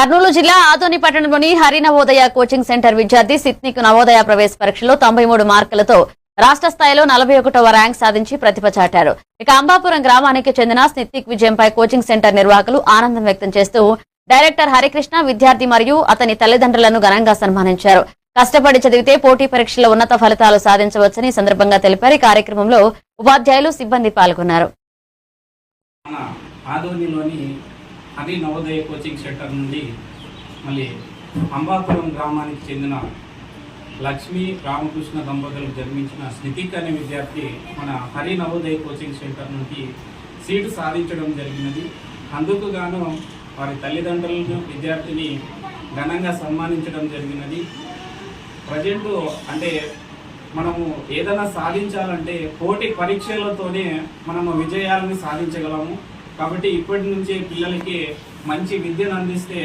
కర్నూలు జిల్లా ఆదోని పట్టణంలోని Hari Navodaya coaching centre విద్యార్థి సిత్నిక్ నవోదయ ప్రవేశ పరీక్షలో 93 మార్కులతో రాష్ట్ర స్థాయిలో 41వ ర్యాంక్ సాధించి ప్రతిభ చాటారు. ఇక అంబాపురం గ్రామానికి చెందిన సిత్నిక్ విజయంపై కోచింగ్ సెంటర్ నిర్వాహకులు ఆనందం వ్యక్తం చేస్తూ డైరెక్టర్ హరికృష్ణ విద్యార్థి మరియు అతని తల్లిదండ్రులను ఘనంగా సన్మానించారు. కష్టపడి చదివితే పోటీ పరీక్షల్లో ఉన్నత ఫలితాలు సాధించవచ్చని సందర్భంగా తెలిపారు. ఈ కార్యక్రమంలో ఉపాధ్యాయులు సిబ్బంది పాల్గొన్నారు. హరి నవోదయ కోచింగ్ సెంటర్ నుండి మళ్ళీ అంబాపురం గ్రామానికి చెందిన లక్ష్మీ రామకృష్ణ దంపతులకు జన్మించిన స్నితిక్ అనే విద్యార్థి మన హరి నవోదయ కోచింగ్ సెంటర్ నుండి సీటు సాధించడం జరిగినది. అందుకు గాను వారి తల్లిదండ్రులను విద్యార్థిని ఘనంగా సన్మానించడం జరిగినది. ప్రజెంట్ అంటే మనము ఏదైనా సాధించాలంటే పోటీ పరీక్షలతోనే మనము విజయాలను సాధించగలము. కాబట్టి ఇప్పటి నుంచే పిల్లలకి మంచి విద్యను అందిస్తే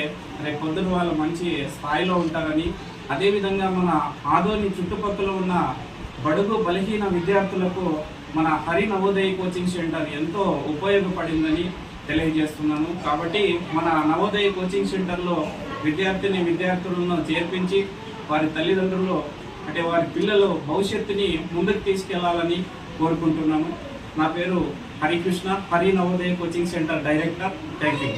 రేపు పొద్దున వాళ్ళు మంచి స్థాయిలో ఉంటారని, అదేవిధంగా మన ఆదోని చుట్టుపక్కల ఉన్న బడుగు బలహీన విద్యార్థులకు మన హరి నవోదయ కోచింగ్ సెంటర్ ఎంతో ఉపయోగపడిందని తెలియజేస్తున్నాను. కాబట్టి మన నవోదయ కోచింగ్ సెంటర్లో విద్యార్థులను చేర్పించి వారి తల్లిదండ్రులు అంటే వారి పిల్లలు భవిష్యత్తుని ముందుకు తీసుకెళ్లాలని కోరుకుంటున్నాను. నా పేరు Harikrishna, Hari Navodaya coaching centre director. Thank you.